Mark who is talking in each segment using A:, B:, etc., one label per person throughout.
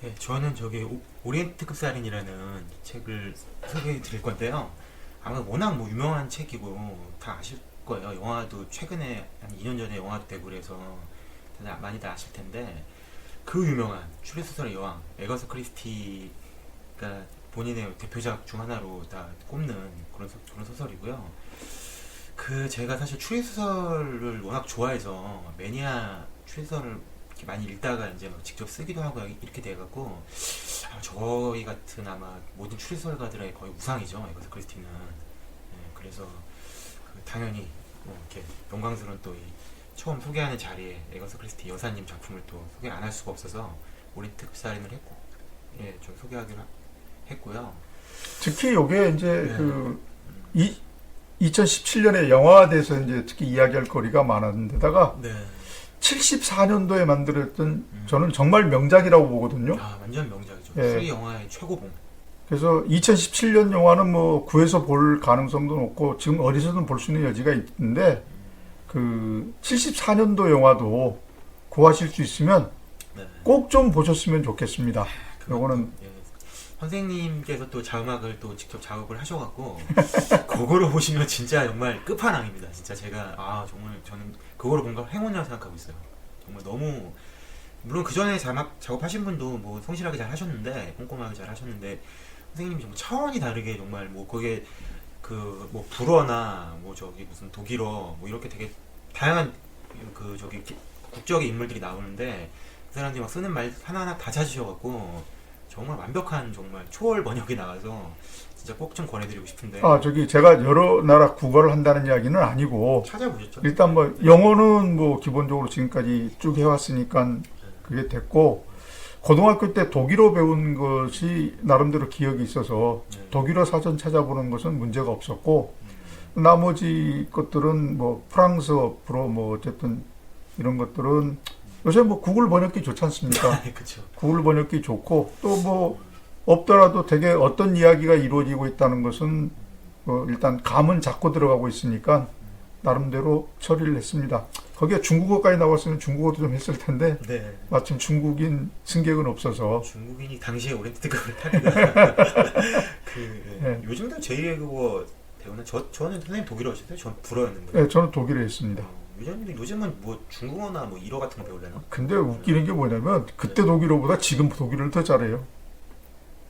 A: 네, 저는 저기 오리엔트급 살인이라는 책을 소개해 드릴 건데요. 아마 워낙 뭐 유명한 책이고 다 아실 거예요. 영화도 최근에 한 2년 전에 영화도 되고 그래서 다들 많이들 아실 텐데 그 유명한 추리소설의 여왕 에거서 크리스티가 본인의 대표작 중 하나로 다 꼽는 그런 소설이고요. 그 제가 사실 추리소설을 워낙 좋아해서 매니아 추리소설을 이렇게 많이 읽다가 이제 막 직접 쓰기도 하고 이렇게 돼갖고 저희 같은 아마 모든 추리소설가들의 거의 우상이죠. 에거서 크리스티는. 예, 그래서 당연히 뭐 이렇게 영광스러운 또 이 처음 소개하는 자리에 에거서 크리스티 여사님 작품을 또 소개 안 할 수가 없어서 오리엔트급 살인을 했고, 예, 좀 소개하기로 했고요.
B: 특히 요게 이제
A: 네.
B: 2017년에 영화화돼서 이제 특히 이야기할 거리가 많았는데다가
A: 네.
B: 74년도에 만들었던 저는 정말 명작이라고 보거든요.
A: 아, 완전 명작이죠.
B: 예.
A: 추리 영화의 최고봉.
B: 그래서 2017년 영화는 뭐 구해서 볼 가능성도 높고 지금 어디서든 볼 수 있는 여지가 있는데 그 74년도 영화도 구하실 수 있으면
A: 네.
B: 꼭 좀 보셨으면 좋겠습니다.
A: 그것도,
B: 요거는
A: 예, 선생님께서 또 자음악을 또 직접 작업을 하셔갖고 그거로 보시면 진짜 정말 끝판왕입니다. 진짜 제가 정말 저는 그거로 본 걸 행운이라고 생각하고 있어요. 정말 너무 물론 그 전에 자막 작업하신 분도 뭐 성실하게 잘 하셨는데 꼼꼼하게 잘 하셨는데 선생님이 정말 차원이 다르게 정말 뭐 거기에 그 뭐 불어나 뭐 저기 무슨 독일어 뭐 이렇게 되게 다양한 그 저기 국적의 인물들이 나오는데 그 사람들이 막 쓰는 말 하나하나 다 찾으셔갖고 정말 완벽한 정말 초월 번역이 나와서 진짜 꼭 좀 권해드리고 싶은데.
B: 저기 제가 여러 나라 국어를 한다는 이야기는 아니고
A: 찾아보셨죠?
B: 일단 뭐 영어는 뭐 기본적으로 지금까지 쭉 해왔으니까 그게 됐고 고등학교 때 독일어 배운 것이 나름대로 기억이 있어서
A: 네.
B: 독일어 사전 찾아보는 것은 문제가 없었고 나머지 것들은 뭐 프랑스어, 불어 뭐 어쨌든 이런 것들은 요새 뭐 구글 번역기 좋지 않습니까?
A: 그쵸.
B: 구글 번역기 좋고 또 뭐 없더라도 되게 어떤 이야기가 이루어지고 있다는 것은 일단 감은 잡고 들어가고 있으니까 나름대로 처리를 했습니다. 거기에 중국어까지 나왔으면 중국어도 좀 했을 텐데
A: 네.
B: 마침 중국인 승객은 없어서
A: 중국인이 당시에 오리엔트급을 타니까
B: 네.
A: 요즘도 제2외국어 배우는 저는 선생님 독일어셨어요? 전 불어였는데.
B: 네, 저는 독일에 있습니다.
A: 요즘은 뭐 중국어나 뭐 일어 같은 거 배우려나?
B: 근데 웃기는 게 뭐냐면 그때 독일어보다 지금 독일어를 더 잘해요.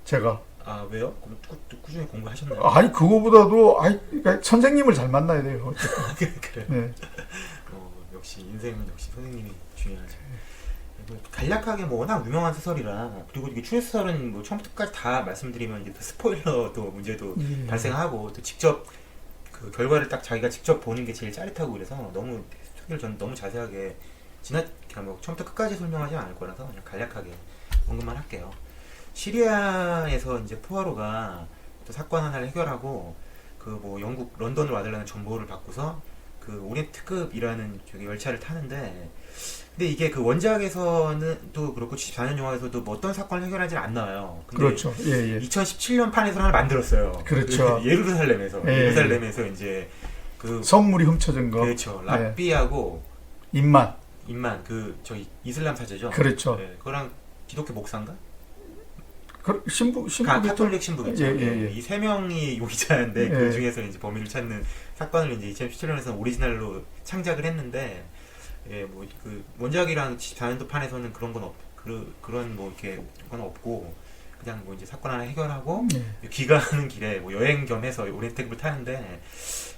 B: 제가.
A: 아, 왜요? 그럼 꾸준히 공부하셨나요?
B: 아니 그거보다도 그러니까 선생님을 잘 만나야 돼요.
A: 그래.
B: 네.
A: 역시 인생은 역시 선생님이 중요하죠. 간략하게 뭐 워낙 유명한 소설이라 그리고 이게 추리소설은 뭐 처음부터 끝까지 다 말씀드리면 이제 스포일러 또 문제도 발생하고 또 직접 그 결과를 딱 자기가 직접 보는 게 제일 짜릿하고 그래서 너무 소개를 전 너무 자세하게 그냥 뭐 처음부터 끝까지 설명하지 않을 거라서 그냥 간략하게 언급만 할게요. 시리아에서 이제 포아로가 또 사건 하나를 해결하고 그 뭐 영국 런던으로 와달라는 정보를 받고서 그 오리엔트급이라는 저기 열차를 타는데 근데 이게 그 원작에서는 또 그렇고 74년 영화에서도 뭐 어떤 사건을 해결하지는 안 나와요. 근데
B: 그렇죠. 예, 예.
A: 2017년 판에서 하나 만들었어요.
B: 그렇죠.
A: 예루살렘에서 이제 그
B: 성물이 훔쳐진 거.
A: 그렇죠. 랍비하고
B: 임만.
A: 그 저희 이슬람 사제죠.
B: 그렇죠.
A: 네, 그거랑 기독교 목사인가?
B: 신부
A: 카톨릭 신부겠죠.
B: 예.
A: 이 세 명이 용의자인데
B: 예.
A: 그 중에서 이제 범인을 찾는 사건을 이제 2017년에서 오리지널로 창작을 했는데 뭐 그 원작이랑 14년도 판에서는 그런 건 그런 뭐 이렇게 건 없고 그냥 뭐 이제 사건 하나 해결하고 귀가하는 길에 뭐 여행 겸해서 오리엔트급을 타는데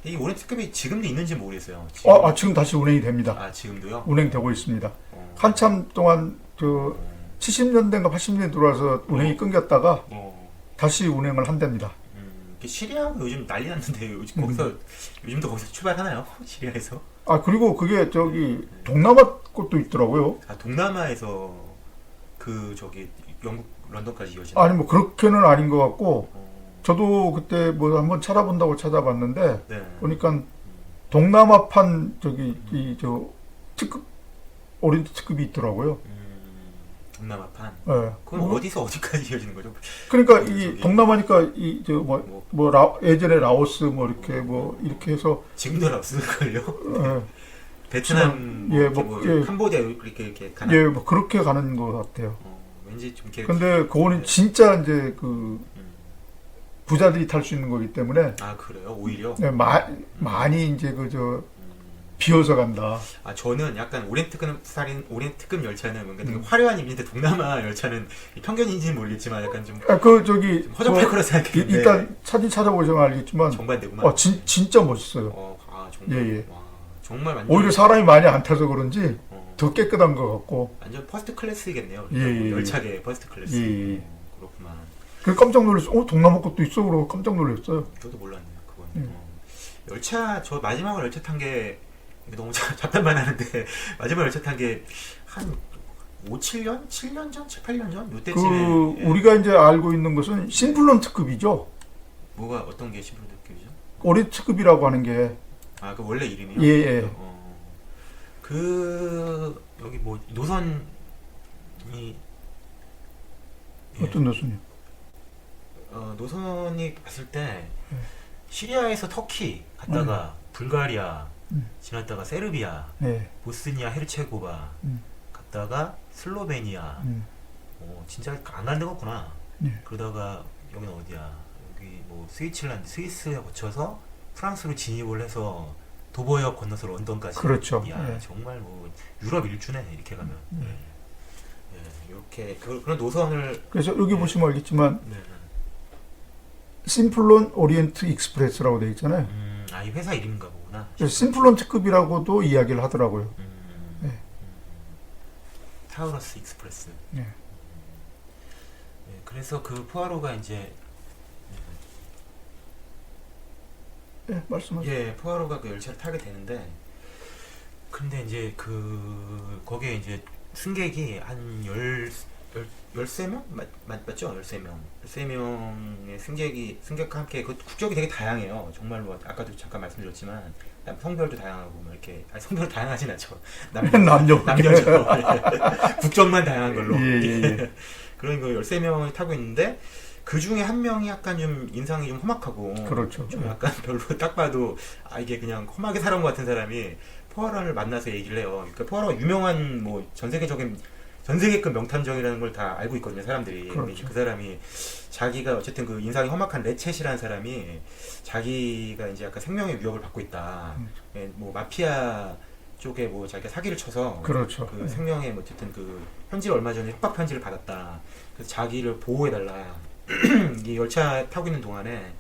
A: 이 오리엔트급이 지금도 있는지 모르겠어요.
B: 지금 다시 운행이 됩니다.
A: 아, 지금도요?
B: 운행되고 있습니다. 한참 동안 70년대인가 80년대 들어와서 운행이 끊겼다가 다시 운행을 한답니다.
A: 시리아가 요즘 난리 났는데 요즘도 거기서 출발하나요? 시리아에서?
B: 그리고 그게 저기 동남아 것도 있더라고요.
A: 동남아에서 그 저기 영국 런던까지 이어지는?
B: 아니 뭐 그렇게는 아닌 것 같고 저도 그때 뭐 한번 찾아본다고 찾아봤는데 보니까 동남아판 저기 특급 오리엔트 특급이 있더라고요.
A: 동남아판.
B: 네.
A: 그럼 어디서 어디까지 이어지는 거죠?
B: 그러니까 이 동남아니까 예전에 라오스 뭐 이렇게 해서
A: 지금도 라오스걸요? 베트남, 캄보디아 이렇게 가나?
B: 뭐 그렇게 가는 것 같아요.
A: 왠지 좀 이렇게.
B: 근데 그거는
A: 네.
B: 진짜 이제 그
A: 음.
B: 부자들이 탈 수 있는 거기 때문에
A: 아 그래요? 오히려.
B: 네, 많이 이제 그저
A: 음.
B: 비어서 간다.
A: 아 저는 약간 오리엔트급 열차는 뭔가 되게 화려한 이미지인데 동남아 열차는 편견인지는 모르겠지만 약간 좀
B: 그 저기
A: 허접할 거라 생각했는데
B: 일단 사진 찾아보시면 알겠지만
A: 정반대구만.
B: 진짜 멋있어요.
A: 아 정말.
B: 예.
A: 와, 정말 완전.
B: 오히려 사람이 많이 안 타서 그런지
A: 어,
B: 더 깨끗한 것 같고.
A: 완전 퍼스트 클래스이겠네요.
B: 예.
A: 열차계 퍼스트 클래스.
B: 예.
A: 그렇구만.
B: 그 깜짝 놀랐어요. 동남아 것도 있어 그러고 깜짝 놀랐어요.
A: 저도 몰랐네요. 그건.
B: 음.
A: 열차 저 마지막으로 열차 탄 게 너무 잡담만 하는데 마지막 열차 탄 게 한 5, 7년? 7년 전? 7, 8년 전? 요때쯤에.
B: 그
A: 예.
B: 우리가 이제 알고 있는 것은 심플론 특급이죠.
A: 뭐가 어떤 게 신분 느낌이죠?
B: 오리 특급이라고 하는 게
A: 아, 그 원래 이름이요?
B: 예.
A: 그 여기 뭐 노선이 예.
B: 어떤 노선이요?
A: 노선이 봤을 때 시리아에서 터키 갔다가 불가리아 지났다가 세르비아,
B: 네.
A: 보스니아 헤르체고바 갔다가 슬로베니아. 진짜 안 가는 데가 없구나.
B: 네.
A: 그러다가 여기는 어디야? 여기 뭐 스위스에 거쳐서 프랑스로 진입을 해서 도버역 건너서 런던까지.
B: 그렇죠.
A: 이야,
B: 예.
A: 정말 뭐 유럽 일주네 이렇게 가면. 이렇게 그런 노선을.
B: 그래서 여기 보시면 알겠지만
A: 네.
B: 심플론 오리엔트 익스프레스라고 되어 있잖아요.
A: 이 회사 이름인가 보구나.
B: 그래서 심플론 특급이라고도 이야기를 하더라고요. 네.
A: 타우러스 익스프레스.
B: 네.
A: 그래서 그 포아로가 이제
B: 네, 말씀하세요.
A: 예, 포아로가 그 열차를 타게 되는데, 근데 이제 거기에 이제 승객이 한 13명? 맞죠? 13명. 13명의 승객과 함께, 그 국적이 되게 다양해요. 정말로, 아까도 잠깐 말씀드렸지만, 성별도 다양하고, 뭐 이렇게, 성별 다양하진 않죠. 남녀죠. 국적만 다양한 걸로.
B: 예.
A: 그런 거 13명이 타고 있는데, 그 중에 한 명이 약간 좀 인상이 좀 험악하고,
B: 그렇죠.
A: 좀 약간 별로 딱 봐도 이게 그냥 험하게 살아온 것 같은 사람이 포아로를 만나서 얘기를 해요. 그러니까 포아로가 유명한 뭐 전 세계급 명탐정이라는 걸 다 알고 있거든요, 사람들이.
B: 그렇죠.
A: 그 사람이 자기가 어쨌든 그 인상이 험악한 레쳇이라는 사람이 자기가 이제 약간 생명의 위협을 받고 있다. 뭐 마피아 쪽에 뭐 자기가 사기를 쳐서
B: 그렇죠.
A: 그 생명의 뭐 어쨌든 그 편지를 얼마 전에 협박 편지를 받았다. 그래서 자기를 보호해달라. 이 열차 타고 있는 동안에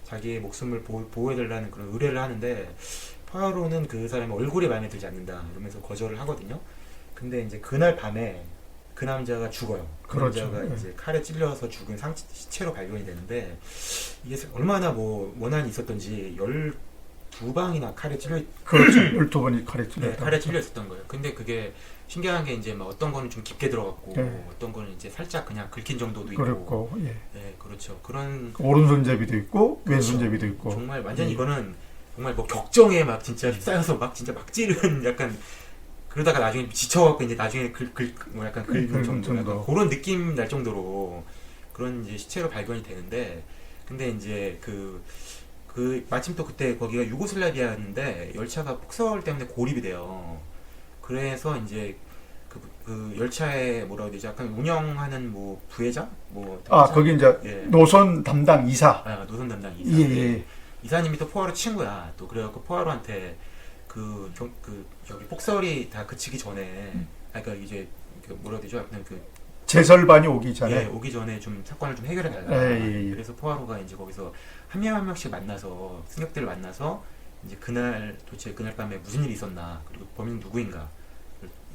A: 자기의 목숨을 보호해달라는 그런 의뢰를 하는데, 포아로는 그 사람의 얼굴이 마음에 들지 않는다 이러면서 거절을 하거든요. 근데 이제 그날 밤에 그 남자가 죽어요. 그
B: 그렇죠.
A: 남자가 이제 칼에 찔려서 죽은 시체로 발견이 되는데, 이게 얼마나 뭐 원한이 있었던지 12방이나 칼에 찔려
B: 그렇죠. 12번이 칼에 찔렸다.
A: 칼에 찔려 있었던 거예요. 근데 그게 신기한 게 이제 막 어떤 거는 좀 깊게 들어갔고,
B: 네.
A: 어떤 거는 이제 살짝 그냥 긁힌 정도도 있고.
B: 그렇고, 예.
A: 네, 그렇죠. 그런
B: 오른손잡이도 있고,
A: 그렇죠.
B: 왼손잡이도 있고.
A: 정말 완전 이거는 정말 뭐 격정에 막 진짜 휩싸여서 막 진짜 막 찌른 약간, 그러다가 나중에 지쳐갖고 이제 나중에 뭐 약간 긁은 정도, 약간 그런 느낌 날 정도로 그런 이제 시체로 발견이 되는데, 근데 이제 그 마침 또 그때 거기가 유고슬라비아였는데 열차가 폭설 때문에 고립이 돼요. 그래서 이제 그 열차에 뭐라고 해야 되지? 약간 운영하는 뭐 부회장?
B: 거기 이제
A: 예.
B: 노선 담당 이사.
A: 노선 담당 이사.
B: 예.
A: 이사님이 또 포아로 친구야. 또 그래갖고 포아로한테 저기 폭설이 다 그치기 전에, 그러니까 이제 뭐라고 해야 되죠? 약간
B: 제설반이 오기 전에.
A: 예, 오기 전에 좀 사건을 좀 해결해 달라.
B: 예.
A: 그래서 포아로가 이제 거기서 한 명씩 만나서 승객들을 만나서 이제 도대체 그날 밤에 무슨 일이 있었나, 그리고 범인은 누구인가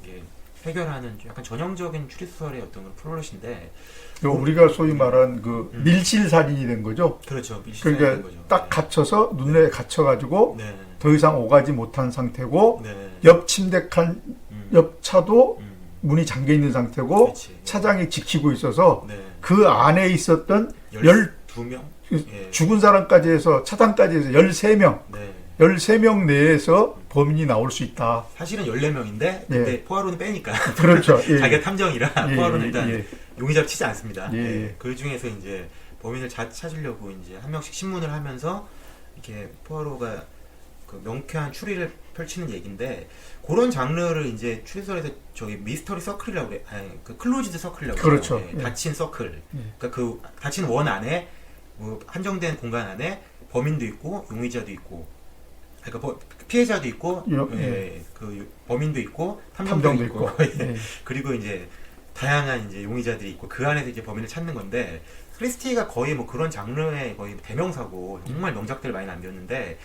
A: 이게 해결하는 약간 전형적인 추리소설의 어떤 그런 플롯인데,
B: 우리가 소위 말한 그 밀실살인이 된 거죠.
A: 그렇죠. 밀실살인이 된
B: 그러니까
A: 거죠.
B: 딱 갇혀서 눈에 갇혀가지고
A: 네.
B: 더 이상 오가지 못한 상태고,
A: 네.
B: 옆 침대 칸 옆 차도 문이 잠겨 있는 상태고,
A: 그렇지.
B: 차장이 지키고 있어서
A: 네.
B: 그 안에 있었던
A: 12명? 예.
B: 죽은 사람까지 해서 차장까지 해서 13명
A: 네.
B: 13명 내에서 범인이 나올 수 있다.
A: 사실은 14명인데 근데 포아로는 빼니까
B: 그렇죠. 예.
A: 자기가 탐정이라 포아로는 일단
B: 예.
A: 용의자를 치지 않습니다.
B: 예.
A: 그 중에서 이제 범인을 찾으려고 이제 한 명씩 신문을 하면서 이렇게 포아로가 그 명쾌한 추리를 펼치는 얘기인데 그런 장르를 이제 추리소설에서 저기 미스터리 서클이라고 그래. 아니, 그 클로즈드 서클이라고
B: 그렇죠.
A: 그래요.
B: 예.
A: 닫힌 서클.
B: 예.
A: 그러니까 그 닫힌 원 안에 뭐 한정된 공간 안에 범인도 있고 용의자도 있고 그러니까 피해자도 있고 그 범인도 있고 탐정도 있고
B: 예.
A: 그리고 이제 다양한 이제 용의자들이 있고 그 안에서 이제 범인을 찾는 건데 크리스티가 거의 뭐 그런 장르의 거의 대명사고 정말 명작들 많이 남겼는데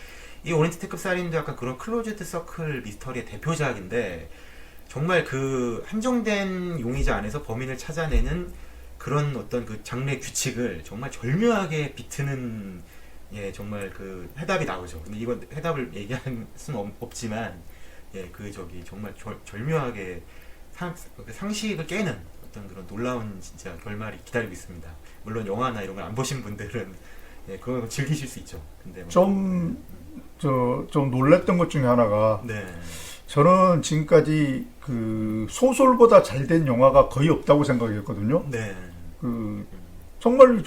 A: 이 오리엔트 특급 살인도 약간 그런 클로즈드 서클 미스터리의 대표작인데 정말 그 한정된 용의자 안에서 범인을 찾아내는 그런 어떤 그 장르의 규칙을 정말 절묘하게 비트는 예 정말 그 해답이 나오죠. 근데 이건 해답을 얘기할 수는 없지만 예 그 저기 정말 절묘하게 상식을 깨는 어떤 그런 놀라운 진짜 결말이 기다리고 있습니다. 물론 영화나 이런 걸 안 보신 분들은 예 그걸 즐기실 수 있죠. 근데 뭐
B: 좀 놀랬던 것 중에 하나가
A: 네.
B: 저는 지금까지 그 소설보다 잘 된 영화가 거의 없다고 생각했거든요.
A: 네.
B: 그 정말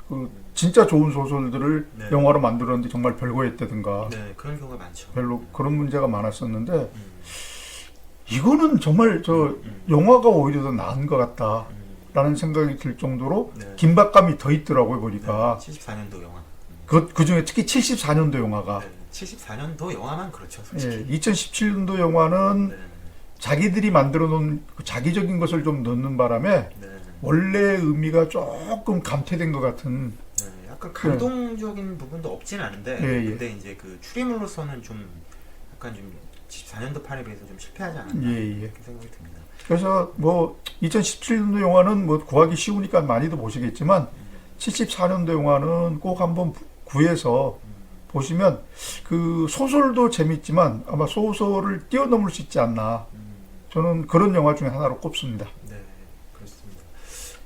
B: 그 진짜 좋은 소설들을
A: 네.
B: 영화로 만들었는데 정말 별거였다든가
A: 네, 그런 경우가 많죠.
B: 별로 그런 문제가 많았었는데
A: 음,
B: 이거는 정말 영화가 오히려 더 나은 것 같다라는
A: 음,
B: 생각이 들 정도로
A: 네.
B: 긴박감이 더 있더라고요 보니까.
A: 74년도 영화.
B: 그 중에 특히 74년도 영화가
A: 네, 74년도 영화만 그렇죠, 솔직히.
B: 예, 2017년도 영화는
A: 네,
B: 자기들이 만들어 놓은 그 자기적인 것을 좀 넣는 바람에
A: 네,
B: 원래 의미가 조금 감퇴된 것 같은.
A: 네, 약간 감동적인 부분도 없진 않은데,
B: 예, 예.
A: 근데 이제 그 추리물로서는 좀 약간 좀 74년도 판에 비해서 좀 실패하지 않았나
B: 예, 예.
A: 이렇게 생각이 듭니다.
B: 그래서 뭐 2017년도 영화는 뭐 구하기 쉬우니까 많이도 보시겠지만 74년도 영화는 꼭 한번 구해서 보시면 그 소설도 재밌지만 아마 소설을 뛰어넘을 수 있지 않나. 저는 그런 영화 중에 하나로 꼽습니다.
A: 네, 그렇습니다.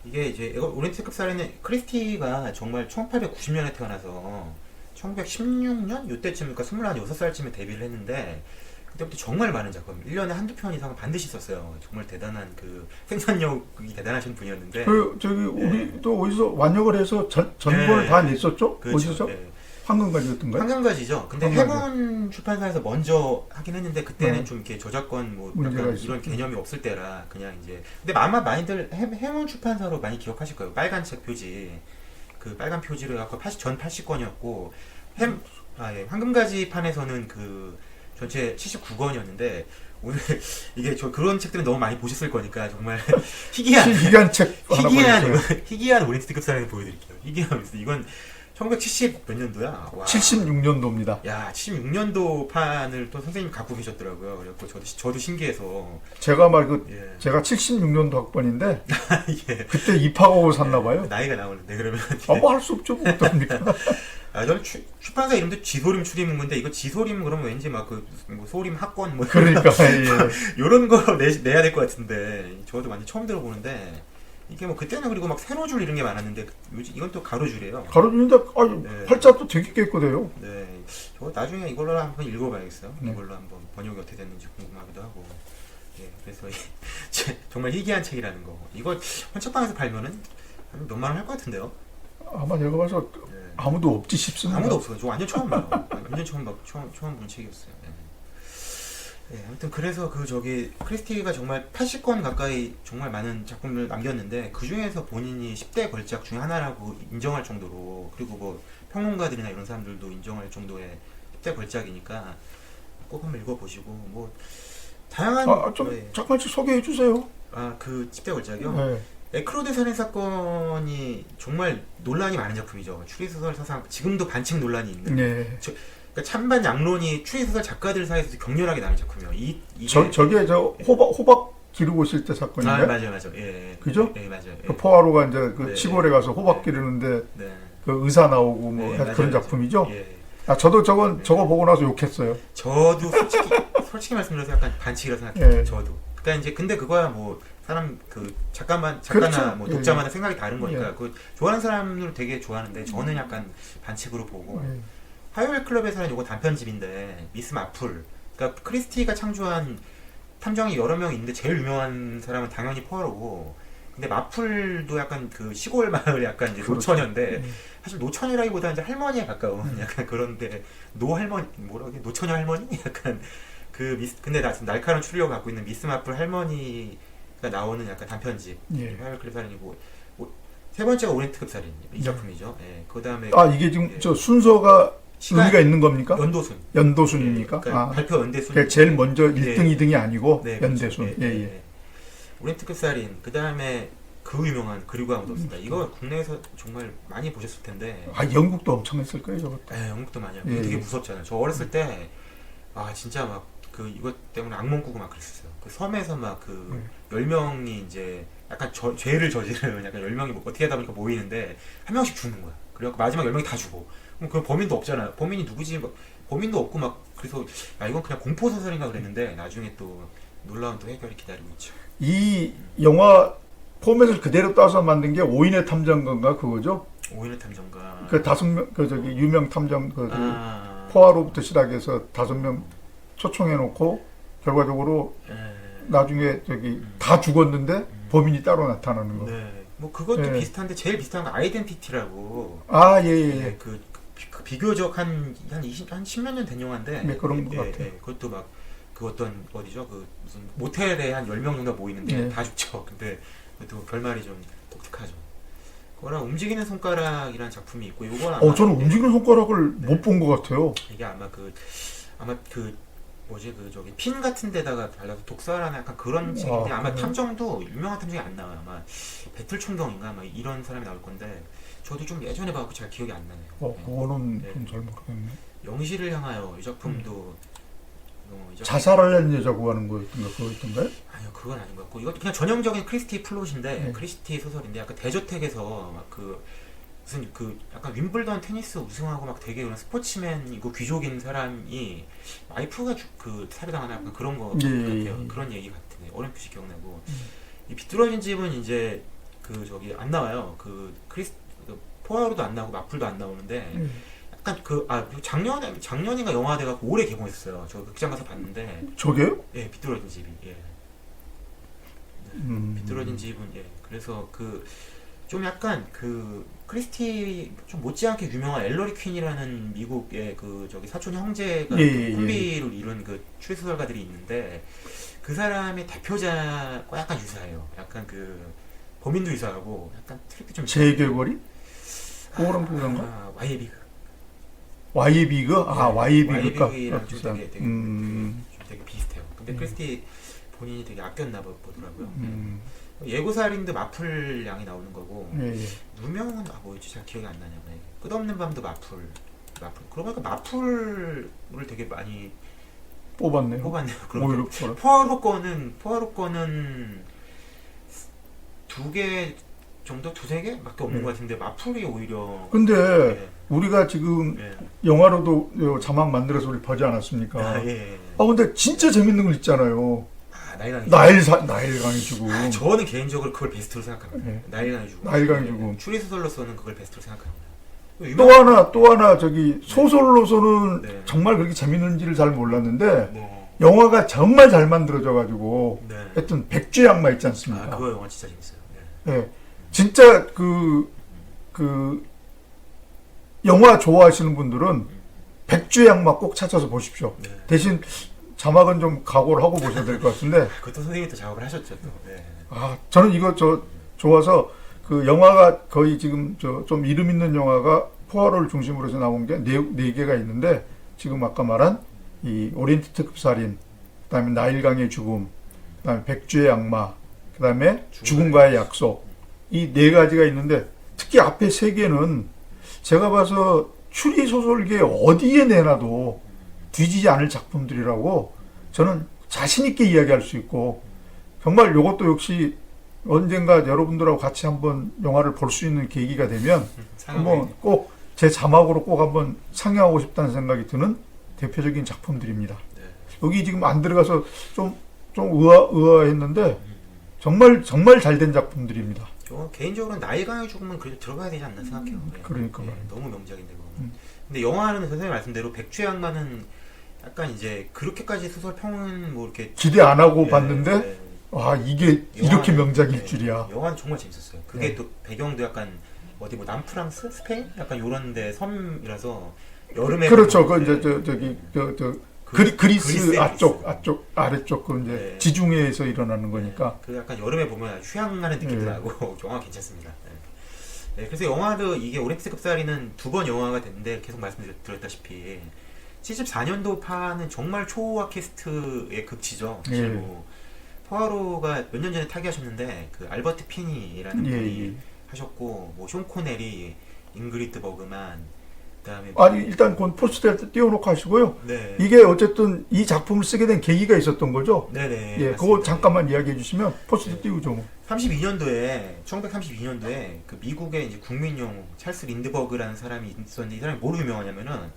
A: 이게 이제 오리엔트급 살인은 크리스티가 정말 1890년에 태어나서 1916년 요때쯤 그러니까 26살쯤에 데뷔를 했는데 그때부터 정말 많은 작품 1년에 한두 편 이상은 반드시 썼어요. 정말 대단한 그 생산력이 대단하신 분이었는데
B: 그 저기 우리 또 어디서 완역을 해서 전본을
A: 네.
B: 다 냈었죠?
A: 그렇죠.
B: 어디서?
A: 네.
B: 황금가지였던가요?
A: 한강가지죠. 근데
B: 한강가지.
A: 해문 출판사에서 먼저 하긴 했는데 그때는
B: 네.
A: 좀 이렇게 저작권 뭐
B: 문제가
A: 약간
B: 있었죠.
A: 이런 개념이 없을 때라 그냥 이제 근데 아마 많이들 해문 출판사로 많이 기억하실 거예요. 빨간 책 표지 그 빨간 표지로 해갖고 전 80권이었고 황금가지 판에서는 그 전체 79권이었는데 오늘 이게 저 그런 책들은 너무 많이 보셨을 거니까 정말
B: 희귀한 책 하나 보여주세요.
A: 희귀한 오리엔트급 살인을 보여드릴게요. 희귀한 이건 1970 몇 년도야? 와.
B: 76년도입니다.
A: 야, 76년도 판을 또 선생님이 갖고 계셨더라고요. 그래갖고 저도 신기해서.
B: 제가
A: 예.
B: 제가 76년도 학번인데
A: 예.
B: 그때 입학하고 샀나 봐요.
A: 나이가 나오는데 그러면.
B: 뭐 할 수 없죠. 뭐 어떡합니까?
A: 저는 출판사 이름도 지소림 출입문고인데 이거 지소림 그러면 왠지 막 뭐 소림 학권 뭐
B: 그러니까 예.
A: 이런 거 내야 될 것 같은데 저도 완전 처음 들어보는데 이게 뭐 그때는 그리고 막 세로줄 이런 게 많았는데 요즘 이건 또 가로줄이에요.
B: 가로주는데
A: 네.
B: 팔자도 되게 깨끗해요.
A: 네, 저 나중에 이걸로 한번 읽어봐야겠어요.
B: 네.
A: 이걸로 한번 번역이 어떻게 됐는지 궁금하기도 하고. 예, 그래서 정말 희귀한 책이라는 거. 이거 헌책방에서 팔면은 한 몇만 원 할 것 같은데요.
B: 아마 제가 봐서
A: 예.
B: 아무도 없지 싶습니다.
A: 아무도 없어요. 저 완전 처음 봐요. 완전 처음 본 책이었어요. 예. 예, 아무튼 그래서 그 저기 크리스티가 정말 80권 가까이 정말 많은 작품을 남겼는데 그 중에서 본인이 10대 걸작 중에 하나라고 인정할 정도로 그리고 뭐 평론가들이나 이런 사람들도 인정할 정도의 10대 걸작이니까 꼭 한번 읽어보시고 뭐 다양한
B: 좀
A: 예.
B: 잠깐씩 소개해 주세요.
A: 그 10대 걸작이요.
B: 네.
A: 에크로드 살인 사건이 정말 논란이 많은 작품이죠. 추리소설 사상 지금도 반칙 논란이 있는.
B: 네.
A: 그러니까 찬반 양론이 추리소설 작가들 사이에서 격렬하게 나는 작품이에요. 이게
B: 저게 호박 기르고 있을 때 사건인데.
A: 맞아요. 예.
B: 그죠?
A: 예, 맞아요. 예.
B: 그 포아로가 이제 그
A: 네.
B: 시골에 가서 호박
A: 네.
B: 기르는데
A: 네.
B: 그 의사 나오고 뭐
A: 네,
B: 그런
A: 맞아요.
B: 작품이죠.
A: 예.
B: 저도 저거 보고 나서 욕했어요.
A: 저도 솔직히 말씀드려서 약간 반칙이라 생각해요.
B: 예.
A: 저도. 그러니까 이제 근데 그거야 뭐 사람 그 작가나
B: 그렇죠.
A: 뭐
B: 예.
A: 독자마다 생각이 다른 거니까
B: 예.
A: 그 좋아하는 사람을 되게 좋아하는데 저는 약간 반칙으로 보고
B: 예.
A: 화요일 클럽에서는 이거 단편집인데 미스 마플 그러니까 크리스티가 창조한 탐정이 여러 명 있는데 제일 유명한 사람은 당연히 포아로고 근데 마플도 약간 그 시골 마을 약간 이제
B: 그렇죠.
A: 노처녀인데
B: 예.
A: 사실 노처녀라기보다 이제 할머니에 가까운 약간 그런데 노할머니 뭐라고 해 노처녀 할머니 약간 근데 나 지금 날카로운 추리력을 갖고 있는 미스 마플 할머니가 나오는 약간 단편집.
B: 예.
A: 화요일클립 살인이고 세 번째가 오리엔트급 살인 이 작품이죠. 예. 그다음에
B: 아 이게 지금
A: 예.
B: 저 순서가
A: 시간-
B: 의미가 있는 겁니까?
A: 연도순.
B: 연도순입니까?
A: 예, 그러니까
B: 아,
A: 발표 연대순.
B: 그러니까 제일 먼저 1등,
A: 예.
B: 2등이 아니고
A: 네,
B: 연대순.
A: 그렇죠.
B: 예, 예.
A: 오리엔트급 살인. 그다음에 그 유명한 그리고 아무도 없습니다. 이거 국내에서 정말 많이 보셨을 텐데.
B: 아 영국도 엄청 했을 거예요, 저것도.
A: 예, 영국도 많이 하고
B: 예,
A: 되게
B: 예.
A: 무섭잖아요. 저 어렸을 때 진짜 막 이것 때문에 악몽 꾸고 막 그랬었어요. 그 섬에서 막 10명이 이제 약간 죄를 저지르는 약간 10명이 어떻게 하다 보니까 모이는데 한 명씩 죽는 거야. 그래갖고 마지막 10명이 다 죽어. 그럼 그 범인도 없잖아요. 범인이 누구지? 막 범인도 없고 막 그래서 이건 그냥 공포 소설인가 그랬는데 나중에 또 놀라운 또 해결이 기다리고 있죠.
B: 이 영화 포맷을 그대로 따서 만든 게 오인의 탐정가인가 그거죠?
A: 오인의 탐정가.
B: 그 5명 그 저기 유명 탐정
A: 아,
B: 포아로부터 시작해서 5명 초청해 놓고 결과적으로
A: 예.
B: 나중에 저기 다 죽었는데 범인이 따로 나타나는 거.
A: 네. 뭐 그것도
B: 예.
A: 비슷한데 제일 비슷한 거 아이덴티티라고.
B: 아, 예, 예.
A: 예, 비교적 한 10몇 년 된 영화인데.
B: 네, 그런 것 같아요.
A: 그것도 막, 어떤, 어디죠? 무슨, 모텔에 한 10명 정도 모이는데
B: 네.
A: 다 죽죠. 근데, 그것도 결말이 좀 독특하죠. 그거랑 움직이는 손가락이라는 작품이 있고, 요건 아마.
B: 저는 움직이는 손가락을
A: 네.
B: 못 본 것 같아요.
A: 이게 아마 저기 핀 같은 데다가 발라서 독서라는 약간 그런 책인데 아마
B: 그래요?
A: 탐정도 유명한 탐정이 안 나와요. 아마 배틀총경인가 아마 이런 사람이 나올 건데 저도 좀 예전에 봐갖고 잘 기억이 안 나네요. 네.
B: 그거는
A: 네.
B: 좀 잘 모르겠네.
A: 영시를 향하여 이 작품도 이 작품-
B: 자살하려는 여자 구하는 거였던가 그거였던가요?
A: 아니요 그건 아닌 것 같고 이것도 그냥 전형적인 크리스티 플롯인데
B: 네.
A: 크리스티 소설인데 약간 대저택에서 막 무슨 약간 윈블던 테니스 우승하고 막 되게 그런 스포츠맨이고 귀족인 사람이 와이프가 살해당하는 약간 그런 거
B: 예,
A: 같아요.
B: 예.
A: 그런 얘기 같은데 어렴풋이 기억나고 이 비뚤어진 집은 이제 저기 안 나와요. 포아로도 안 나오고 마플도 안 나오는데 약간 작년인가 영화 돼갖고 올해 개봉했어요. 저 극장 가서 봤는데
B: 저게요?
A: 예 비뚤어진 집이 예. 비뚤어진 집은 예 그래서 좀 약간 크리스티 좀 못지않게 유명한 엘러리 퀸이라는 미국의 저기 사촌 형제가
B: 예, 예, 예.
A: 콤비를 이룬 추리 소설가들이 있는데 그 사람의 대표자와 약간 유사해요. 약간 범인도 유사하고 약간 트릭도 좀
B: 재개거리? 그거랑 그건가?
A: 와이비그
B: 와이비그? 와이비그가.
A: 와이비그랑 좀 되게 비슷해요. 근데 크리스티 본인이 되게 아꼈나 보더라고요. 예고살인도 마플 양이 나오는 거고
B: 예, 예.
A: 누명은 뭐였지 잘 기억이 안 나냐. 네. 끝없는 밤도 마플. 그러고 보니까 마플을 되게 많이
B: 뽑았네요.
A: 뽑았네요.
B: 오히려
A: 포아로 거는 2개 정도? 2-3개? 밖에 없는
B: 네.
A: 것 같은데 마플이 오히려
B: 근데
A: 예.
B: 우리가 지금
A: 예.
B: 영화로도 자막 만들어서 우리 보지 않았습니까?
A: 예.
B: 근데 진짜 재밌는 거 있잖아요.
A: 나일강의
B: 나일강의 죽음.
A: 저는 개인적으로 그걸 베스트로 생각합니다.
B: 네.
A: 나일강의 죽음.
B: 나일강의 죽음.
A: 추리 소설로서는 그걸 베스트로 생각합니다.
B: 또 하나 저기 소설로서는
A: 네.
B: 정말 그렇게 재밌는지를 잘 몰랐는데
A: 뭐
B: 영화가 정말 잘 만들어져 가지고
A: 네.
B: 하여튼 백주의 악마 있지 않습니까?
A: 그거 영화 진짜 재밌어요.
B: 예. 진짜 영화 좋아하시는 분들은 백주의 악마 꼭 찾아서 보십시오.
A: 네.
B: 대신 자막은 좀 각오를 하고 보셔야 될 것 같은데
A: 그것도 선생님이 또 작업을 하셨죠. 또. 네.
B: 저는 이거 좋아서 영화가 거의 지금 좀 이름 있는 영화가 포아로를 중심으로 해서 나온 게 네 개가 있는데 지금 아까 말한 이 오리엔트 특급 살인, 그다음에 나일강의 죽음, 그다음에 백주의 악마, 그다음에 죽음과의 약속, 이 네 가지가 있는데 특히 앞에 3개는 제가 봐서 추리 소설계 어디에 내놔도 뒤지지 않을 작품들이라고 저는 자신 있게 이야기할 수 있고 정말 이것도 역시 언젠가 여러분들하고 같이 한번 영화를 볼 수 있는 계기가 되면 한번 꼭 제 자막으로 꼭 한번 상영하고 싶다는 생각이 드는 대표적인 작품들입니다.
A: 네.
B: 여기 지금 안 들어가서 좀 의아했는데 정말 잘 된 작품들입니다.
A: 개인적으로는 나일강의 죽음은 그래도 들어가야 되지 않나 생각해요.
B: 그러니까
A: 너무 명작인데 그거는. 근데 영화는 선생님 말씀대로 백주의 악마는 약간 이제 그렇게까지 소설 평은 뭐 이렇게
B: 기대 안 하고
A: 예,
B: 봤는데
A: 예.
B: 이게 이렇게
A: 영화는-
B: 명작일
A: 네,
B: 줄이야.
A: 영화는 정말 재밌었어요. 그게
B: 네.
A: 또 배경도 약간 어디 뭐 남프랑스, 스페인 약간 요런데 섬이라서 여름에
B: 그렇죠.
A: 보는데
B: 이제 저기 그리스 앞쪽 아래쪽 그 이제
A: 네.
B: 지중해에서 일어나는 거니까.
A: 그 약간 여름에 보면 휴양하는 느낌도
B: 네.
A: 나고 영화 괜찮습니다. 네. 네, 그래서 영화도 이게 오렌지 급살이는 2번 영화가 됐는데 계속 말씀드렸다시피 74년도판은 정말 초호화 캐스트의 극치죠. 사실
B: 예.
A: 뭐 포아로가 몇 년 전에 타계하셨는데 그 알버트 피니라는
B: 예,
A: 분이
B: 예.
A: 하셨고 뭐 쇼 코넬이, 잉그리드 버그만, 그다음에
B: 아니 일단 그 포스트를 띄워놓고 하시고요.
A: 네,
B: 이게 어쨌든 이 작품을 쓰게 된 계기가 있었던 거죠.
A: 네네,
B: 예, 그거
A: 맞습니다.
B: 잠깐만 이야기해 주시면 포스트
A: 네.
B: 띄우죠. 뭐.
A: 1932년도에 그 미국의 이제 국민영웅 찰스 린드버그라는 사람이 있었는데 이 사람이 뭐로 유명하냐면은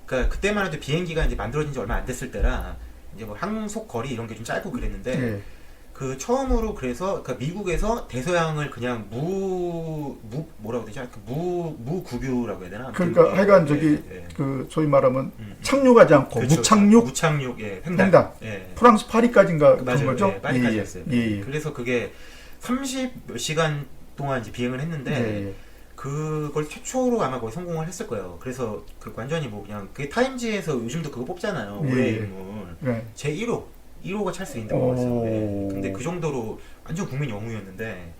A: 그러니까 그때만 해도 비행기가 이제 만들어진 지 얼마 안 됐을 때라 이제 뭐 항속 거리 이런 게 좀 짧고 그랬는데
B: 예.
A: 그 처음으로 그래서 그러니까 미국에서 대서양을 그냥 뭐라고 되지? 무구뷰라고 해야 되나?
B: 그러니까 하여간 저기
A: 예.
B: 그 소위 말하면
A: 음.
B: 착륙하지 않고
A: 그렇죠.
B: 무착륙
A: 무착륙, 예,
B: 횡단.
A: 예.
B: 프랑스 파리까지인가 그런
A: 맞아요.
B: 거죠?
A: 예, 파리까지였어요.
B: 예, 예.
A: 그래서 그게 30몇 시간 동안 이제 비행을 했는데
B: 예, 예.
A: 그걸 최초로 아마 거의 성공을 했을 거예요. 그래서 그 완전히 뭐 그냥 그게 타임지에서 요즘도 그거 뽑잖아요.
B: 예,
A: 올해의
B: 예.
A: 인물
B: 네.
A: 제 1호가 찰스 린드버그였어요.
B: 오.
A: 예. 근데 그 정도로 완전 국민 영웅이었는데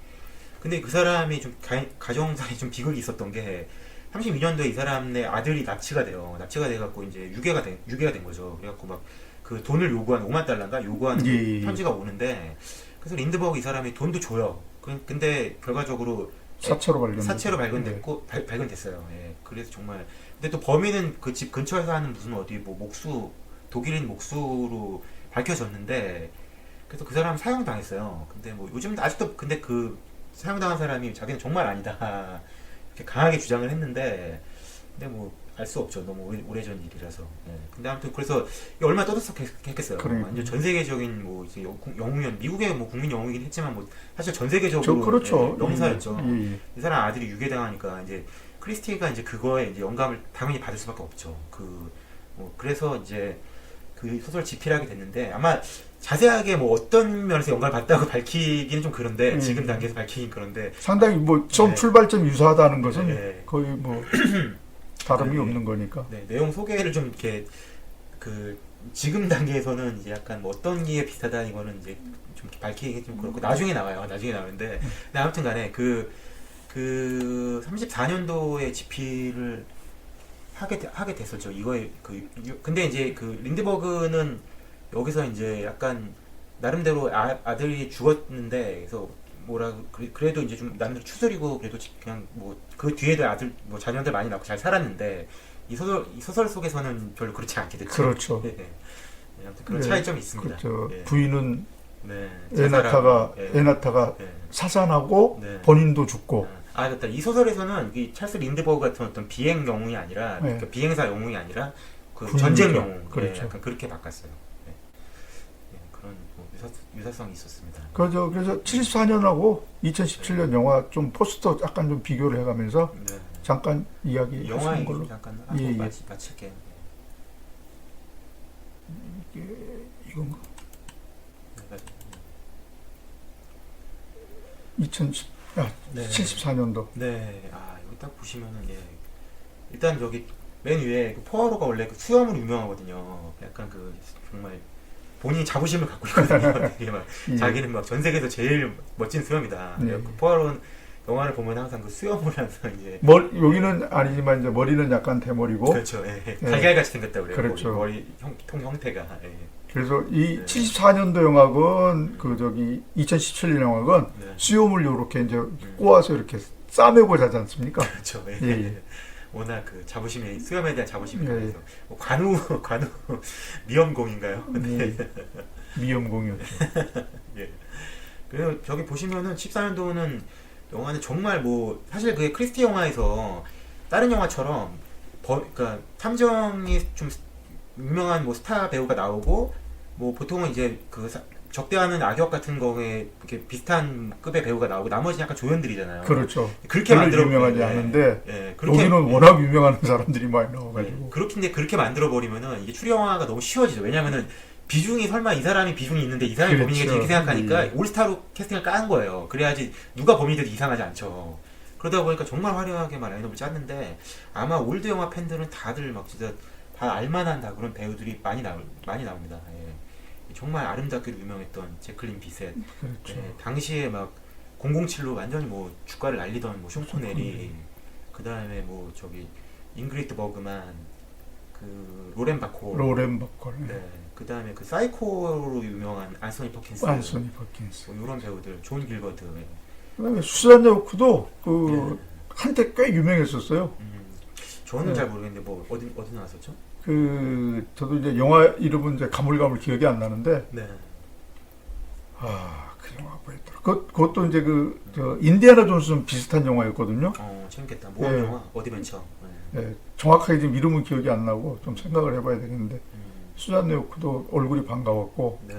A: 근데 그 사람이 좀 가정상에 좀 비극이 있었던 게 32년도에 이 사람의 아들이 납치가 돼요. 납치가 돼갖고 이제 유괴가 된 거죠. 그래갖고 막 그 돈을 요구한 5만 달러인가 요구하는
B: 예, 예.
A: 편지가 오는데 그래서 린드버그 이 사람이 돈도 줘요. 근데 결과적으로
B: 사체로
A: 발견됐고 발견됐어요. 예. 그래서 정말 근데 또 범인은 그 집 근처에서 하는 무슨 어디 뭐 독일인 목수로 밝혀졌는데 그래서 그 사람 사형당했어요. 근데 뭐 요즘 아직도 근데 그 사형당한 사람이 자기는 정말 아니다 이렇게 강하게 주장을 했는데 근데 뭐 알 수 없죠. 너무 오래전 일이라서. 예. 근데 아무튼 그래서 이게 얼마나 떠들썩했겠어요.
B: 그러니까.
A: 완전 전 세계적인 뭐 이제 영웅이었 미국의 뭐 국민 영웅이긴 했지만 뭐 사실 전
B: 저
A: 세계적으로
B: 그렇죠.
A: 예, 명사였죠.
B: 예, 예.
A: 이 사람 아들이 유괴당하니까 이제 크리스티가 이제 그거에 이제 영감을 당연히 받을 수밖에 없죠. 그래서 이제 그 소설 집필하게 됐는데 아마 자세하게 뭐 어떤 면에서 영감을 받다고 밝히기는 좀 그런데 지금 단계에서 밝히긴 그런데
B: 상당히 뭐 좀
A: 네.
B: 출발점 유사하다는 것은
A: 네.
B: 거의 뭐 다름이
A: 네.
B: 없는 거니까.
A: 네, 내용 소개를 좀 이렇게 그 지금 단계에서는 이제 약간 뭐 어떤 게 비슷하다 이거는 이제 좀 밝히기 좀 그렇고 나중에 나와요. 나중에 나오는데 근데 아무튼간에 그 34년도에 집필을 하게 됐었죠. 이거에 근데 이제 그 린드버그는 여기서 이제 약간 나름대로 아들이 죽었는데 그래서 그래도 이제 좀 나름대로 추스리고 그래도 그냥 뭐 그 뒤에도 아들 뭐 자녀들 많이 낳고 잘 살았는데 이 소설 속에서는 별로 그렇지 않게 됐죠.
B: 그렇죠.
A: 네, 네. 아무튼 그런
B: 네,
A: 차이점이 있습니다.
B: 그렇죠.
A: 네.
B: 부인은
A: 네.
B: 에나타가
A: 네.
B: 에나타가
A: 네.
B: 사산하고
A: 네.
B: 본인도 죽고.
A: 맞다. 이 소설에서는 이 찰스 린드버그 같은 어떤 비행 영웅이 아니라
B: 네.
A: 그러니까 비행사 영웅이 아니라 그
B: 군인이죠.
A: 전쟁 영웅.
B: 그렇죠.
A: 네, 약간 그렇게 바꿨어요. 네. 네, 그런 뭐 유사성이 있었습니다.
B: 그래서 74년하고 2017년 영화 좀 포스터 약간 좀 비교를 해가면서
A: 네.
B: 잠깐 이야기
A: 영화
B: 하시는
A: 얘기
B: 걸로.
A: 잠깐
B: 예,
A: 하고
B: 예.
A: 마칠게요.
B: 이건가?
A: 네.
B: 74년도.
A: 네, 여기 딱 보시면은 예, 일단 여기 맨 위에 그 포아로가 원래 그 수염으로 유명하거든요. 약간 그 정말 본인이 자부심을 갖고 있거든요. 되게 막
B: 예.
A: 자기는 막 전 세계에서 제일 멋진 수염이다.
B: 네.
A: 그 포아로는 영화를 보면 항상 그 수염을 항상 이제
B: 여기는 아니지만 이제 머리는 약간 대머리고.
A: 그렇죠. 예, 달걀같이 생겼다 그래요.
B: 그렇죠.
A: 머리 형태가. 예.
B: 그래서 이
A: 네.
B: 74년도 영화건 2017년 영화건
A: 네.
B: 수염을 이렇게 이제 꼬아서 이렇게 싸매고 자지 않습니까?
A: 그렇죠. 예.
B: 예, 예.
A: 워낙 그 자부심이 수염에 대한 자부심이
B: 예,
A: 강해서 뭐 관우 미염공인가요? 네.
B: 미염공이었죠.
A: 예. 그리고 저기 보시면은 14년도는 영화는 정말 뭐 사실 그게 크리스티 영화에서 다른 영화처럼 그러니까 탐정이 좀 유명한 뭐 스타 배우가 나오고 뭐 보통은 이제 그 적대하는 악역 같은 거에 이렇게 비슷한 급의 배우가 나오고 나머지 약간 조연들이잖아요.
B: 그렇죠.
A: 그렇게
B: 별로
A: 만들어
B: 유명하지 않은데
A: 예,
B: 여기는 워낙 유명한 사람들이 많이 나와가지고.
A: 그렇게 만들어 버리면은 이게 추리 영화가 너무 쉬워지죠. 왜냐면은 비중이 설마 이 사람이 비중이 있는데 이 사람이
B: 그렇죠.
A: 범인이겠지 이렇게 생각하니까 올스타로 캐스팅을 깐 거예요. 그래야지 누가 범인이 돼도 이상하지 않죠. 그러다 보니까 정말 화려하게 막 라인업을 짰는데 아마 올드 영화 팬들은 다들 막 진짜 다 알만한 다 그런 배우들이 많이 나옵니다. 예. 정말 아름답게 유명했던 제클린 비셋.
B: 그렇죠.
A: 예, 당시에 막 007로 완전히 뭐 주가를 날리던 뭐 숀 코네리, 그 다음에 뭐 저기 잉그리드 버그만, 그 로렌 바코,
B: 로렌 버컬,
A: 네, 그 다음에 그 사이코로 유명한 안소니 퍼킨스,
B: 안소니 퍼킨스.
A: 뭐 이런 배우들, 존 길버드. 예.
B: 그다음에 수잔 요크도 그
A: 예.
B: 한때 꽤 유명했었어요.
A: 저는
B: 네.
A: 잘 모르겠는데 뭐 어디 나왔었죠?
B: 그 저도 이제 영화 이름은 이제 가물가물 기억이 안 나는데
A: 네.
B: 그 영화 뭐였더라. 그것도 이제 저 인디아나 존스는 비슷한 영화였거든요.
A: 재밌겠다. 모험
B: 예.
A: 영화, 어드벤처. 네.
B: 예, 정확하게 지금 이름은 기억이 안 나고 좀 생각을 해봐야 되겠는데 수잔 요크도 얼굴이 반가웠고.
A: 네.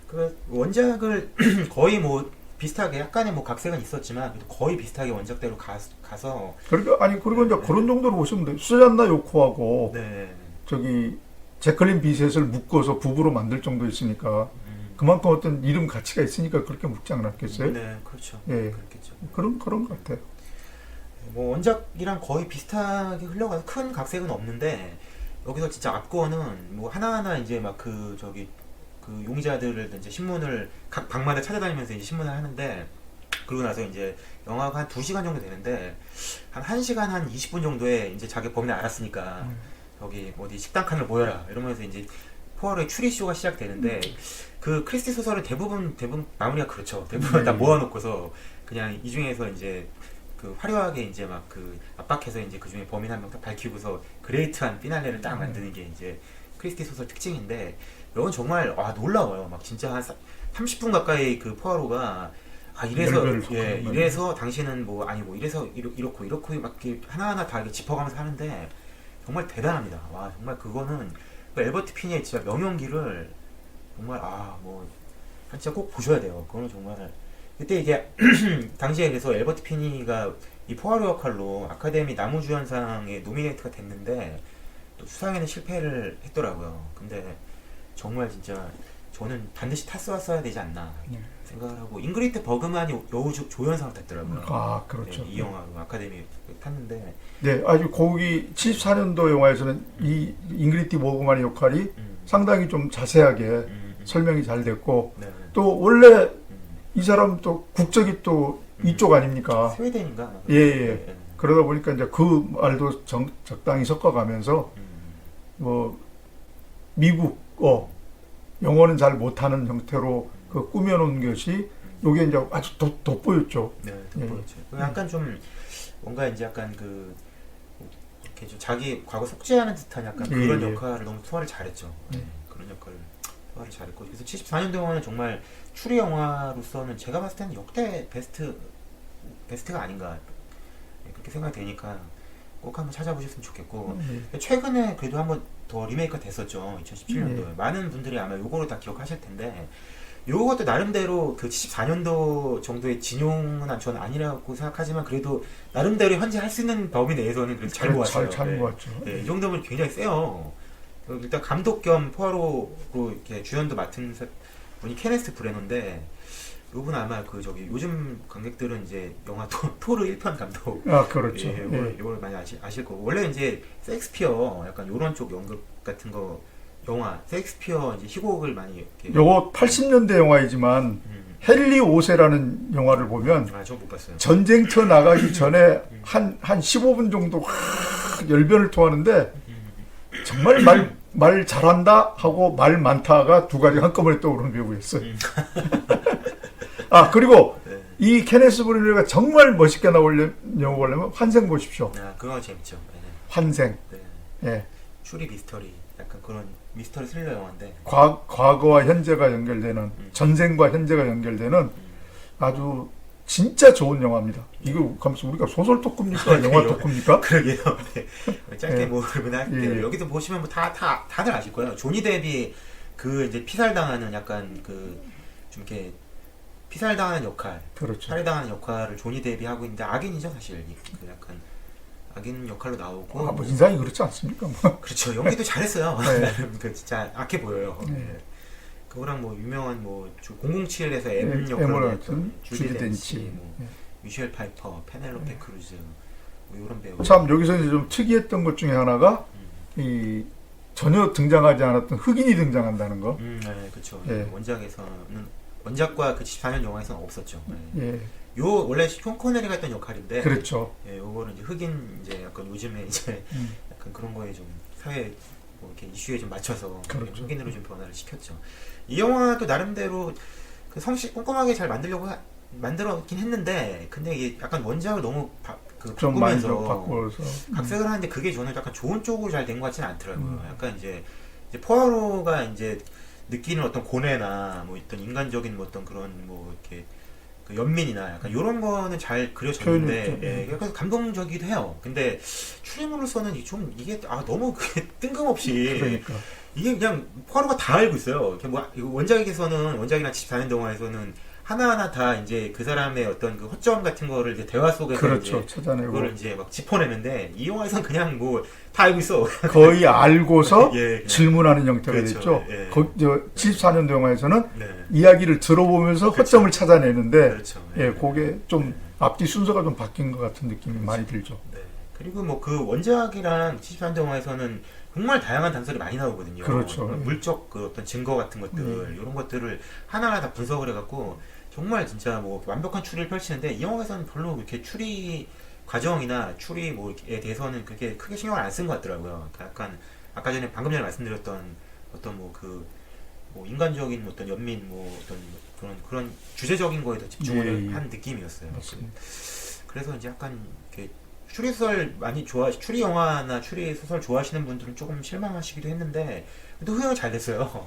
A: 그 원작을 거의 뭐 비슷하게 약간의 뭐 각색은 있었지만 그래도 거의 비슷하게 원작대로 가서
B: 그러니까 아니 그리고 이제 그런 정도로 보시면 돼요. 수잔나 요코하고
A: 네.
B: 저기 제클린 비셋을 묶어서 부부로 만들 정도 있으니까 그만큼 어떤 이름 가치가 있으니까 그렇게 묶지 않았겠어요?
A: 네, 그렇죠.
B: 예.
A: 그렇겠죠.
B: 그런 것 같아요.
A: 뭐 원작이랑 거의 비슷하게 흘러가서 큰 각색은 없는데 여기서 진짜 앞권은 뭐 하나하나 이제 막 그 저기 그 용의자들을 이제 신문을 각 방마다 찾아다니면서 이제 신문을 하는데, 그러고 나서 이제 영화가 한 2시간 정도 되는데 한 1시간 한 20분 정도에 이제 자기 범인을 알았으니까 여기 어디 식당 칸을 모여라 이러면서 이제 포아로의 추리쇼가 시작되는데, 그 크리스티 소설은 대부분 마무리가 그렇죠. 대부분 다 모아놓고서 그냥 이 중에서 이제 그 화려하게 이제 막 그 압박해서 이제 그 중에 범인 한 명 딱 밝히고서 그레이트한 피날레를 딱 만드는 게 이제 크리스티 소설 특징인데, 이건 정말 놀라워요. 막 진짜 한 30분 가까이 그 포아로가 이래서 당신은 뭐 아니 뭐 이래서 이렇고 막 이렇게 하나하나 다 이렇게 짚어가면서 하는데 정말 대단합니다. 와, 정말 그거는 그 엘버트 피니의 진짜 명연기를 정말 뭐 진짜 꼭 보셔야 돼요. 그거는 정말 그때 이게 당시에 그래서 엘버트 피니가 이 포아로 역할로 아카데미 나무주연상에 노미네이트가 됐는데 또 수상에는 실패를 했더라고요. 근데 정말 진짜 저는 반드시 탔어야 되지 않나 생각을 하고, 잉그리드 버그만이 여우 조연상을 탔더라고요.
B: 그렇죠.
A: 네, 이 영화로 아카데미 탔는데.
B: 네, 아주 거기 74년도 영화에서는 이 잉그리드 버그만의 역할이 상당히 좀 자세하게 설명이 잘 됐고,
A: 네.
B: 또 원래 이 사람 또 국적이 또 이쪽 아닙니까?
A: 스웨덴인가?
B: 예. 그러다 보니까 이제 그 말도 적당히 섞어가면서 뭐 미국어 영어는 잘 못하는 형태로 그 꾸며놓은 것이 요게 이제 아주 돋보였죠.
A: 네, 돋보였죠. 약간 좀 뭔가 이제 약간 그 이렇게 좀 자기 과거 속죄하는 듯한 약간 그런 역할을 너무 소화를 잘했죠. 그런 역할을 소화를 잘했고, 그래서 74년도 영화는 정말 추리 영화로서는 제가 봤을 때는 역대 베스트가 아닌가 그렇게 생각이 되니까 꼭 한번 찾아보셨으면 좋겠고, 최근에 그래도 한번 더 리메이크가 됐었죠. 2017년도에. 많은 분들이 아마 요거로 다 기억하실 텐데, 요것도 나름대로 그 74년도 정도의 진용은 저는 아니라고 생각하지만 그래도 나름대로 현재 할 수 있는 범위 내에서는 그래도 잘 모았어요.
B: 잘 모았죠.
A: 네, 이 정도면 굉장히 세요. 일단 감독 겸 포아로로 이렇게 주연도 맡은 분이 케네스 브레너인데, 요분 아마 그 저기 요즘 관객들은 이제 영화 토르 1편 감독.
B: 그렇죠.
A: 요걸 많이 아실 거고, 원래 이제 셰익스피어 약간 요런 쪽 연극 같은 거 영화 셰익스피어 이제 희곡을 많이 이렇게.
B: 요거 80년대 영화이지만 헨리 5세라는 영화를 보면
A: 저 못 봤어요.
B: 전쟁터 나가기 전에 한 15분 정도 열변을 토하는데 정말 말 잘한다 하고 말 많다가 두 가지 한꺼번에 떠오르는 배우였어요. 그리고 이 케네스 브리너가 정말 멋있게 나오려면 환생 보십시오.
A: 그거 재밌죠. 네.
B: 환생.
A: 네.
B: 예.
A: 추리 미스터리, 약간 그런 미스터리 스릴러 영화인데
B: 과거와 현재가 연결되는 전생과 현재가 연결되는 아주 진짜 좋은 영화입니다. 이거 가면서 우리가 소설 토크입니까? 영화 토크입니까?
A: 그러게요. 네. 짧게 뭐 그러면 할게요. 여기서 보시면 뭐 다들 아실 거예요. 조니 뎁이 그 이제 피살당하는 약간 그 좀 이렇게 피살당하는 역할,
B: 그렇죠.
A: 살해당하는 역할을 조니 뎁이 하고 있는데 악인이죠 사실. 그 약간 악인 역할로 나오고.
B: 뭐 인상이 그렇지 않습니까?
A: 그렇죠. 연기도 잘했어요. 그 진짜 악해 보여요.
B: 네.
A: 그거랑 뭐 유명한 뭐 007에서 M 역할을 했던 주디 덴치, 미셸 파이퍼, 페넬로페 크루즈, 뭐 이런 배우.
B: 참 여기서 이제 좀 특이했던 것 중에 하나가 이 전혀 등장하지 않았던 흑인이 등장한다는 거.
A: 네, 그렇죠.
B: 예.
A: 원작과 그 74년 영화에서는 없었죠. 네.
B: 예,
A: 요 원래 숀 코네리가 했던 역할인데,
B: 그렇죠.
A: 예, 요거는 이제 흑인 이제 약간 요즘에 이제 약간 그런 거에 좀 사회 뭐 이렇게 이슈에 좀 맞춰서
B: 그렇죠.
A: 흑인으로 좀 변화를 시켰죠. 이 영화도 나름대로 그 성실 꼼꼼하게 잘 만들었긴 했는데, 근데 이게 약간 원작을 너무
B: 좀 많이 좀
A: 바꾸면서
B: 바꿔서.
A: 각색을 하는데 그게 저는 약간 좋은 쪽으로 잘 된 것 같지는 않더라고요.
B: 음.
A: 약간 이제 포아로가 이제 느끼는 어떤 고뇌나 뭐 어떤 인간적인 뭐 어떤 그런 뭐 이렇게 그 연민이나 약간 이런 거는 잘 그려졌는데,
B: 표현했죠.
A: 예, 그래서 감동적이기도 해요. 근데 추리물로서는 이게 너무 그게 뜬금없이
B: 그러니까.
A: 이게 그냥 포아로가 다 알고 있어요. 이렇게 뭐 원작이나 74년 동화에서는 하나하나 다 이제 그 사람의 어떤 그 허점 같은 거를 이제 대화 속에서
B: 그렇죠.
A: 이제
B: 찾아내고
A: 그거를 이제 막 짚어내는데, 이 영화에서는 그냥 뭐 다 알고 있어.
B: 거의 알고서
A: 예, 그냥.
B: 질문하는 형태가
A: 그렇죠.
B: 됐죠.
A: 예.
B: 74년도 영화에서는
A: 네.
B: 이야기를 들어보면서
A: 그렇죠.
B: 허점을 찾아내는데,
A: 그렇죠.
B: 예, 그게 좀
A: 네.
B: 앞뒤 순서가 좀 바뀐 것 같은 느낌이
A: 그렇죠.
B: 많이 들죠.
A: 네. 그리고 뭐 그 원작이랑 74년 영화에서는 정말 다양한 단서들이 많이 나오거든요.
B: 그렇죠. 예.
A: 물적 그 어떤 증거 같은 것들, 이런 것들을 하나하나 다 분석을 해갖고 정말 진짜 뭐 완벽한 추리를 펼치는데, 이 영화에서는 별로 이렇게 추리 과정이나 추리 뭐에 대해서는 그렇게 크게 신경을 안 쓴 것 같더라고요. 그러니까 약간 아까 전에 방금 전에 말씀드렸던 어떤 뭐 뭐 인간적인 뭐 어떤 연민 뭐 어떤 그런 주제적인 거에 더 집중을
B: 예, 예.
A: 한 느낌이었어요.
B: 맞습니다.
A: 그래서 이제 약간 이렇게 추리소설 추리 영화나 추리 소설 좋아하시는 분들은 조금 실망하시기도 했는데, 또 흥행 잘 됐어요.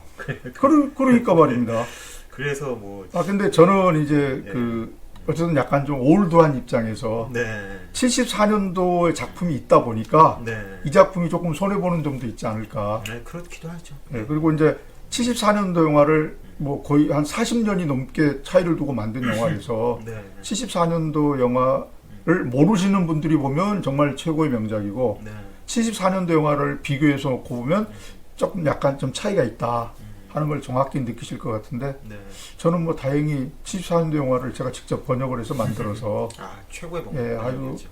B: 그러니까 말입니다.
A: 그래서 뭐
B: 근데 저는 이제
A: 예.
B: 어쨌든 약간 좀 올드한 입장에서
A: 네,
B: 74년도의 작품이 있다 보니까
A: 네,
B: 이 작품이 조금 손해보는 점도 있지 않을까.
A: 네, 그렇기도 하죠.
B: 예, 그리고 이제 74년도 영화를 뭐 거의 한 40년이 넘게 차이를 두고 만든 영화에서
A: 네,
B: 74년도 영화를 모르시는 분들이 보면 정말 최고의 명작이고,
A: 네,
B: 74년도 영화를 비교해서 놓고 보면 조금 약간 좀 차이가 있다 하는 걸 정확히 느끼실 것 같은데,
A: 네.
B: 저는 뭐 다행히 74년도 영화를 제가 직접 번역을 해서 만들어서
A: 최고의
B: 예, 아주
A: 방법이죠.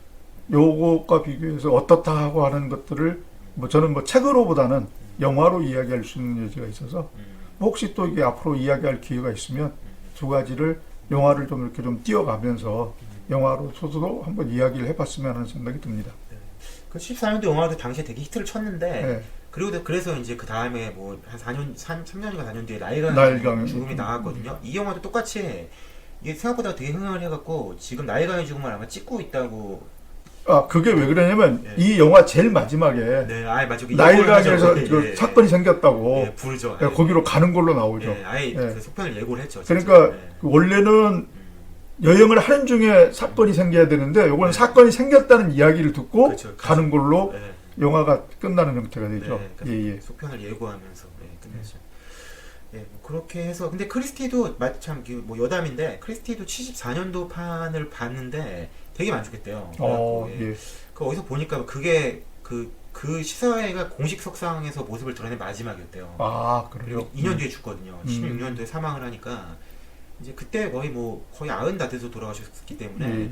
B: 요것과 비교해서 어떻다 하고 하는 것들을 뭐 저는 뭐 책으로보다는 영화로 이야기할 수 있는 여지가 있어서, 뭐 혹시 또 이게 앞으로 이야기할 기회가 있으면 두 가지를 영화를 좀 이렇게 좀 띄어가면서 영화로서도 한번 이야기를 해봤으면 하는 생각이 듭니다.
A: 그 14년도 영화도 당시에 되게 히트를 쳤는데,
B: 예.
A: 그래서 이제 그 다음에 뭐 한 3년인가 4년 뒤에
B: 나일강의
A: 나일강의 죽음이 나왔거든요. 이 영화도 똑같이 이게 생각보다 되게 흥행을 해갖고 지금 나일강의 죽음을 아마 찍고 있다고.
B: 그게 왜 그러냐면
A: 예.
B: 이 영화 제일 마지막에
A: 네, 맞아.
B: 나일강에서
A: 예고를
B: 그
A: 하죠. 예,
B: 사건이 생겼다고
A: 예, 부르죠.
B: 예, 거기로 가는 걸로 나오죠.
A: 예, 아예
B: 예.
A: 그 속편을 예고를 했죠. 진짜.
B: 그러니까
A: 예.
B: 그 원래는 여행을 하는 중에 사건이 생겨야 되는데, 이건
A: 네.
B: 사건이 생겼다는 이야기를 듣고
A: 그렇죠.
B: 가는 걸로
A: 예.
B: 영화가 끝나는 형태가 되죠.
A: 네, 그러니까
B: 예, 예.
A: 속편을 예고하면서 끝냈죠. 예, 뭐 그렇게 해서, 근데 크리스티도 마참 뭐 여담인데, 크리스티도 74년도 판을 봤는데 되게 만족했대요. 그래갖고, 예.
B: 예.
A: 그 어디서 보니까 그게 그 시사회가 공식 석상에서 모습을 드러낸 마지막이었대요.
B: 그래요.
A: 그리고 2년 뒤에 죽거든요. 16년도에 사망을 하니까 이제 그때 거의 90 다 돼서 돌아가셨기 때문에
B: 예.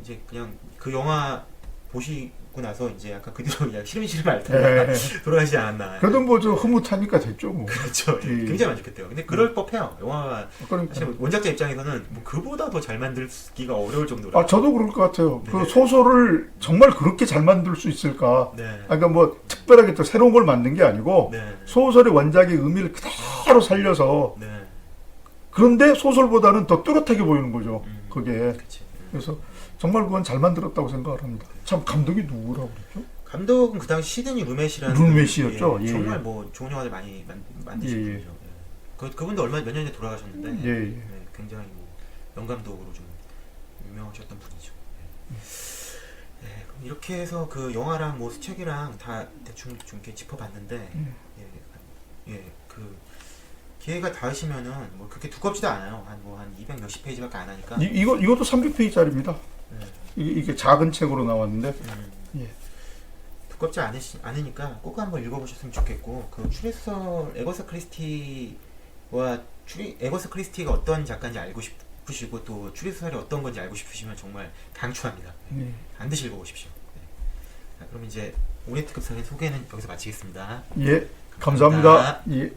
A: 이제 그냥 그 영화 보시고 나서 이제 약간 그 뒤로 그냥 시름시름 앓다가
B: 예.
A: 돌아가시지 않았나.
B: 그래도 뭐 저 흐뭇하니까 됐죠, 뭐.
A: 그렇죠. 예,
B: 예.
A: 굉장히 만족했대요. 근데 그럴 법해요. 영화가
B: 그러니까.
A: 사실 원작자 입장에서는 뭐 그보다 더 잘 만들기가 어려울 정도로.
B: 저도 그럴 것 같아요.
A: 네.
B: 그 소설을 정말 그렇게 잘 만들 수 있을까?
A: 네.
B: 그러니까 뭐 특별하게 또 새로운 걸 만든 게 아니고,
A: 네.
B: 소설의 원작의 의미를 그대로 살려서,
A: 네.
B: 그런데 소설보다는 더 뚜렷하게 보이는 거죠. 그게.
A: 그치.
B: 그래서 정말 그건 잘 만들었다고 생각을 합니다. 참 감독이 누구라고 그랬죠?
A: 감독은 그 당시 시드니 루메시라는
B: 루메시였죠.
A: 분이,
B: 예,
A: 정말
B: 예.
A: 뭐 좋은 영화들 많이 만드신
B: 예, 예.
A: 분이죠. 예. 그분도 몇 년 전에 돌아가셨는데,
B: 예, 예.
A: 네, 굉장히 뭐 영감독으로 좀 유명하셨던 분이죠. 예. 예, 그럼 이렇게 해서 그 영화랑 뭐 수책이랑 다 대충 좀 이렇게 짚어봤는데, 그 기회가 닿으시면은 뭐 그렇게 두껍지도 않아요. 한 200 몇십 페이지밖에 안 하니까.
B: 이것도 300페이지짜리입니다.
A: 네.
B: 이게 작은 책으로 나왔는데, 예.
A: 두껍지 않으니까 꼭 한번 읽어보셨으면 좋겠고, 그 추리소설 에거사 크리스티와 에거사 크리스티가 어떤 작가인지 알고 싶으시고, 또 추리소설이 어떤 건지 알고 싶으시면 정말 강추합니다.
B: 예.
A: 반드시 읽어보십시오. 네. 자, 그럼 이제 오리엔트 특급 살인 소개는 여기서 마치겠습니다.
B: 예, 감사합니다. 예.